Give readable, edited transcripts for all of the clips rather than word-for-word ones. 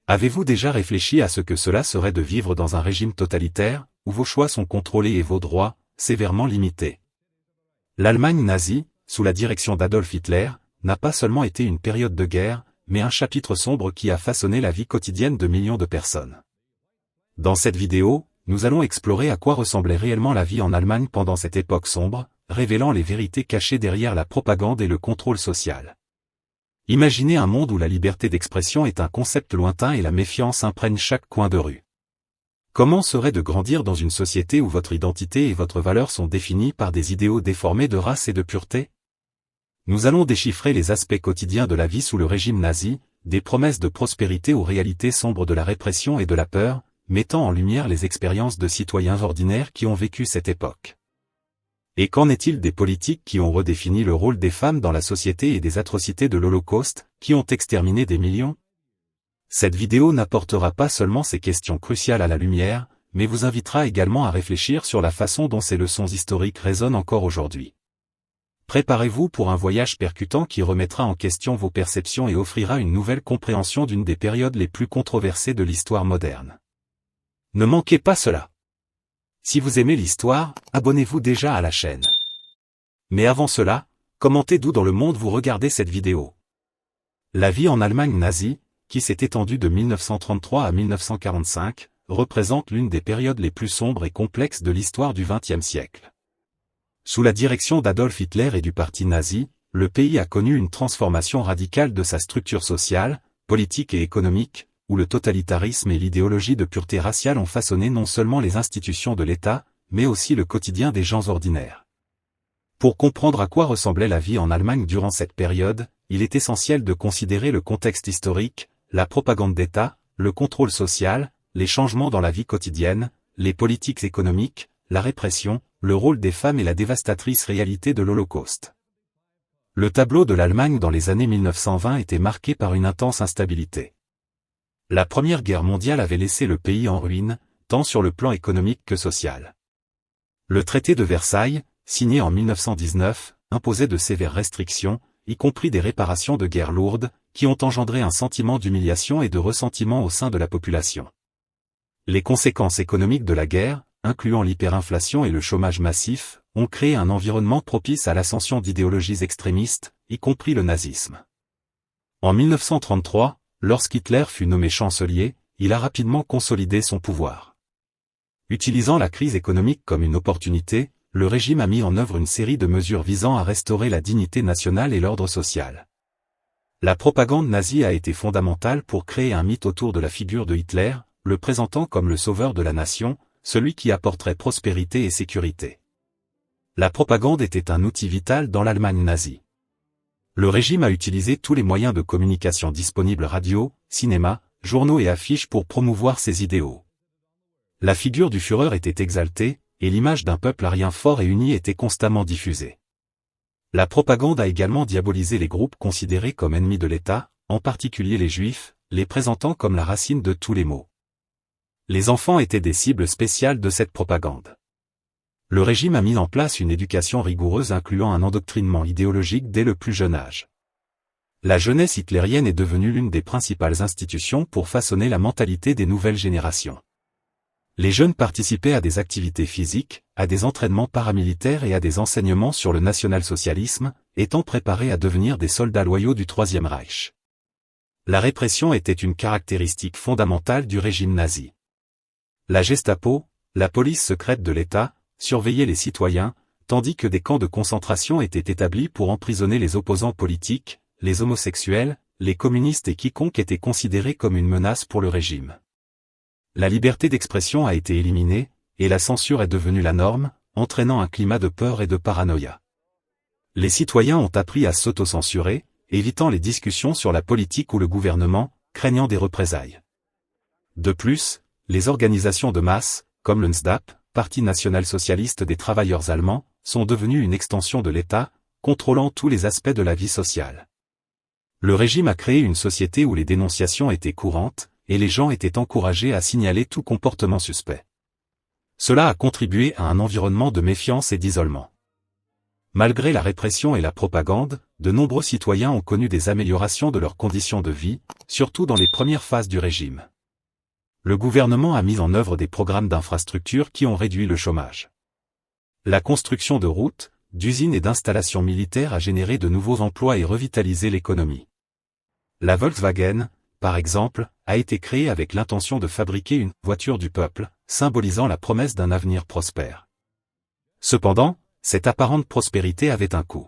Avez-vous déjà réfléchi à ce que cela serait de vivre dans un régime totalitaire, où vos choix sont contrôlés et vos droits, sévèrement limités? L'Allemagne nazie, sous la direction d'Adolf Hitler, n'a pas seulement été une période de guerre, mais un chapitre sombre qui a façonné la vie quotidienne de millions de personnes. Dans cette vidéo, nous allons explorer à quoi ressemblait réellement la vie en Allemagne pendant cette époque sombre, révélant les vérités cachées derrière la propagande et le contrôle social. Imaginez un monde où la liberté d'expression est un concept lointain et la méfiance imprègne chaque coin de rue. Comment serait de grandir dans une société où votre identité et votre valeur sont définies par des idéaux déformés de race et de pureté? Nous allons déchiffrer les aspects quotidiens de la vie sous le régime nazi, des promesses de prospérité aux réalités sombres de la répression et de la peur, mettant en lumière les expériences de citoyens ordinaires qui ont vécu cette époque. Et qu'en est-il des politiques qui ont redéfini le rôle des femmes dans la société et des atrocités de l'Holocauste, qui ont exterminé des millions? Cette vidéo n'apportera pas seulement ces questions cruciales à la lumière, mais vous invitera également à réfléchir sur la façon dont ces leçons historiques résonnent encore aujourd'hui. Préparez-vous pour un voyage percutant qui remettra en question vos perceptions et offrira une nouvelle compréhension d'une des périodes les plus controversées de l'histoire moderne. Ne manquez pas cela! Si vous aimez l'histoire, abonnez-vous déjà à la chaîne. Mais avant cela, commentez d'où dans le monde vous regardez cette vidéo. La vie en Allemagne nazie, qui s'est étendue de 1933 à 1945, représente l'une des périodes les plus sombres et complexes de l'histoire du XXe siècle. Sous la direction d'Adolf Hitler et du parti nazi, le pays a connu une transformation radicale de sa structure sociale, politique et économique, où le totalitarisme et l'idéologie de pureté raciale ont façonné non seulement les institutions de l'État, mais aussi le quotidien des gens ordinaires. Pour comprendre à quoi ressemblait la vie en Allemagne durant cette période, il est essentiel de considérer le contexte historique, la propagande d'État, le contrôle social, les changements dans la vie quotidienne, les politiques économiques, la répression, le rôle des femmes et la dévastatrice réalité de l'Holocauste. Le tableau de l'Allemagne dans les années 1920 était marqué par une intense instabilité. La Première Guerre mondiale avait laissé le pays en ruine, tant sur le plan économique que social. Le traité de Versailles, signé en 1919, imposait de sévères restrictions, y compris des réparations de guerre lourdes, qui ont engendré un sentiment d'humiliation et de ressentiment au sein de la population. Les conséquences économiques de la guerre, incluant l'hyperinflation et le chômage massif, ont créé un environnement propice à l'ascension d'idéologies extrémistes, y compris le nazisme. En 1933, lorsqu'Hitler fut nommé chancelier, il a rapidement consolidé son pouvoir. Utilisant la crise économique comme une opportunité, le régime a mis en œuvre une série de mesures visant à restaurer la dignité nationale et l'ordre social. La propagande nazie a été fondamentale pour créer un mythe autour de la figure de Hitler, le présentant comme le sauveur de la nation, celui qui apporterait prospérité et sécurité. La propagande était un outil vital dans l'Allemagne nazie. Le régime a utilisé tous les moyens de communication disponibles, radio, cinéma, journaux et affiches pour promouvoir ses idéaux. La figure du Führer était exaltée, et l'image d'un peuple arien fort et uni était constamment diffusée. La propagande a également diabolisé les groupes considérés comme ennemis de l'État, en particulier les Juifs, les présentant comme la racine de tous les maux. Les enfants étaient des cibles spéciales de cette propagande. Le régime a mis en place une éducation rigoureuse incluant un endoctrinement idéologique dès le plus jeune âge. La jeunesse hitlérienne est devenue l'une des principales institutions pour façonner la mentalité des nouvelles générations. Les jeunes participaient à des activités physiques, à des entraînements paramilitaires et à des enseignements sur le national-socialisme, étant préparés à devenir des soldats loyaux du Troisième Reich. La répression était une caractéristique fondamentale du régime nazi. La Gestapo, la police secrète de l'État, surveillait les citoyens, tandis que des camps de concentration étaient établis pour emprisonner les opposants politiques, les homosexuels, les communistes et quiconque était considéré comme une menace pour le régime. La liberté d'expression a été éliminée, et la censure est devenue la norme, entraînant un climat de peur et de paranoïa. Les citoyens ont appris à s'autocensurer, évitant les discussions sur la politique ou le gouvernement, craignant des représailles. De plus, les organisations de masse, comme le NSDAP, Parti national-socialiste des travailleurs allemands, sont devenues une extension de l'État, contrôlant tous les aspects de la vie sociale. Le régime a créé une société où les dénonciations étaient courantes, et les gens étaient encouragés à signaler tout comportement suspect. Cela a contribué à un environnement de méfiance et d'isolement. Malgré la répression et la propagande, de nombreux citoyens ont connu des améliorations de leurs conditions de vie, surtout dans les premières phases du régime. Le gouvernement a mis en œuvre des programmes d'infrastructures qui ont réduit le chômage. La construction de routes, d'usines et d'installations militaires a généré de nouveaux emplois et revitalisé l'économie. La Volkswagen, par exemple, a été créée avec l'intention de fabriquer une « voiture du peuple », symbolisant la promesse d'un avenir prospère. Cependant, cette apparente prospérité avait un coût.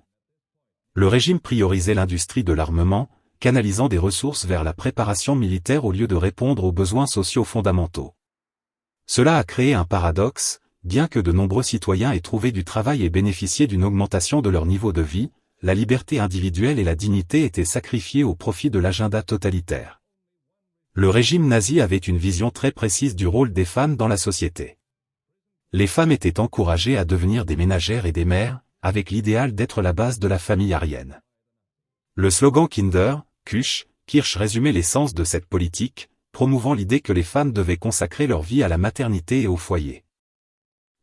Le régime priorisait l'industrie de l'armement, canalisant des ressources vers la préparation militaire au lieu de répondre aux besoins sociaux fondamentaux. Cela a créé un paradoxe, bien que de nombreux citoyens aient trouvé du travail et bénéficié d'une augmentation de leur niveau de vie, la liberté individuelle et la dignité étaient sacrifiées au profit de l'agenda totalitaire. Le régime nazi avait une vision très précise du rôle des femmes dans la société. Les femmes étaient encouragées à devenir des ménagères et des mères, avec l'idéal d'être la base de la famille aryenne. Le slogan Kinder, Küche, Kirche résumait l'essence de cette politique, promouvant l'idée que les femmes devaient consacrer leur vie à la maternité et au foyer.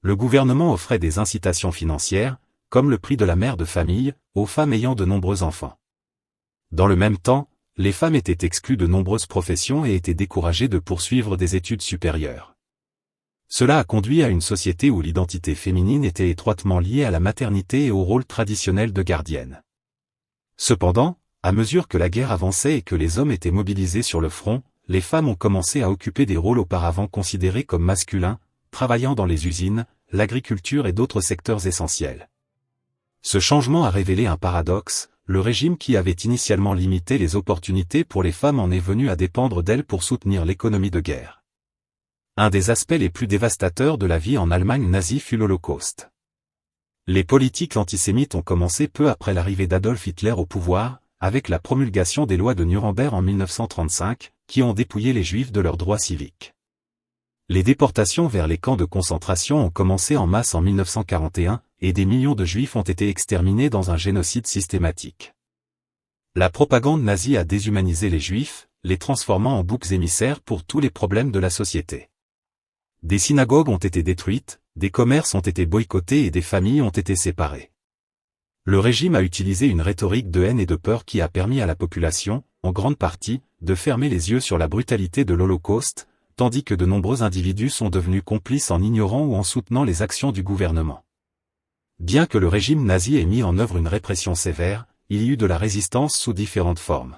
Le gouvernement offrait des incitations financières, comme le prix de la mère de famille, aux femmes ayant de nombreux enfants. Dans le même temps, les femmes étaient exclues de nombreuses professions et étaient découragées de poursuivre des études supérieures. Cela a conduit à une société où l'identité féminine était étroitement liée à la maternité et au rôle traditionnel de gardienne. Cependant, à mesure que la guerre avançait et que les hommes étaient mobilisés sur le front, les femmes ont commencé à occuper des rôles auparavant considérés comme masculins, travaillant dans les usines, l'agriculture et d'autres secteurs essentiels. Ce changement a révélé un paradoxe, le régime qui avait initialement limité les opportunités pour les femmes en est venu à dépendre d'elles pour soutenir l'économie de guerre. Un des aspects les plus dévastateurs de la vie en Allemagne nazie fut l'Holocauste. Les politiques antisémites ont commencé peu après l'arrivée d'Adolf Hitler au pouvoir, avec la promulgation des lois de Nuremberg en 1935, qui ont dépouillé les Juifs de leurs droits civiques. Les déportations vers les camps de concentration ont commencé en masse en 1941, et des millions de Juifs ont été exterminés dans un génocide systématique. La propagande nazie a déshumanisé les Juifs, les transformant en boucs émissaires pour tous les problèmes de la société. Des synagogues ont été détruites, des commerces ont été boycottés et des familles ont été séparées. Le régime a utilisé une rhétorique de haine et de peur qui a permis à la population, en grande partie, de fermer les yeux sur la brutalité de l'Holocauste, tandis que de nombreux individus sont devenus complices en ignorant ou en soutenant les actions du gouvernement. Bien que le régime nazi ait mis en œuvre une répression sévère, il y eut de la résistance sous différentes formes.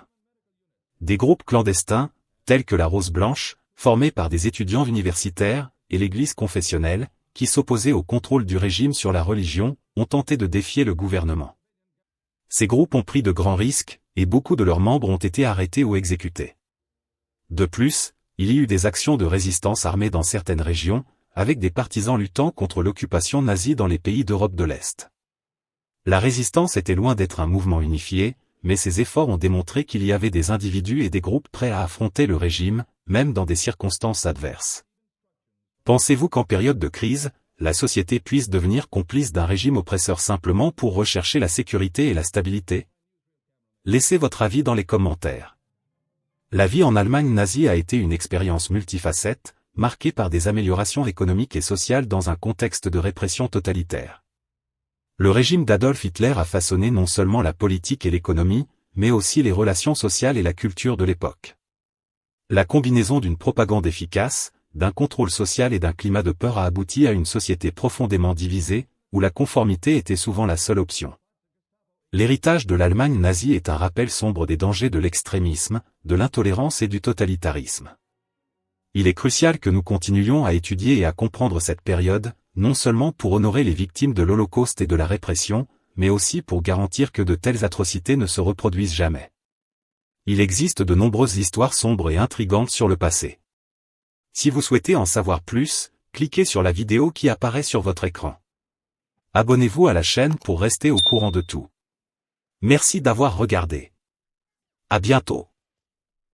Des groupes clandestins, tels que la Rose Blanche, formés par des étudiants universitaires, et l'Église confessionnelle, qui s'opposaient au contrôle du régime sur la religion, ont tenté de défier le gouvernement. Ces groupes ont pris de grands risques, et beaucoup de leurs membres ont été arrêtés ou exécutés. De plus, il y eut des actions de résistance armée dans certaines régions, avec des partisans luttant contre l'occupation nazie dans les pays d'Europe de l'Est. La résistance était loin d'être un mouvement unifié, mais ces efforts ont démontré qu'il y avait des individus et des groupes prêts à affronter le régime, même dans des circonstances adverses. Pensez-vous qu'en période de crise, la société puisse devenir complice d'un régime oppresseur simplement pour rechercher la sécurité et la stabilité? Laissez votre avis dans les commentaires. La vie en Allemagne nazie a été une expérience multifacette, marquée par des améliorations économiques et sociales dans un contexte de répression totalitaire. Le régime d'Adolf Hitler a façonné non seulement la politique et l'économie, mais aussi les relations sociales et la culture de l'époque. La combinaison d'une propagande efficace, d'un contrôle social et d'un climat de peur a abouti à une société profondément divisée, où la conformité était souvent la seule option. L'héritage de l'Allemagne nazie est un rappel sombre des dangers de l'extrémisme, de l'intolérance et du totalitarisme. Il est crucial que nous continuions à étudier et à comprendre cette période, non seulement pour honorer les victimes de l'Holocauste et de la répression, mais aussi pour garantir que de telles atrocités ne se reproduisent jamais. Il existe de nombreuses histoires sombres et intrigantes sur le passé. Si vous souhaitez en savoir plus, cliquez sur la vidéo qui apparaît sur votre écran. Abonnez-vous à la chaîne pour rester au courant de tout. Merci d'avoir regardé. À bientôt.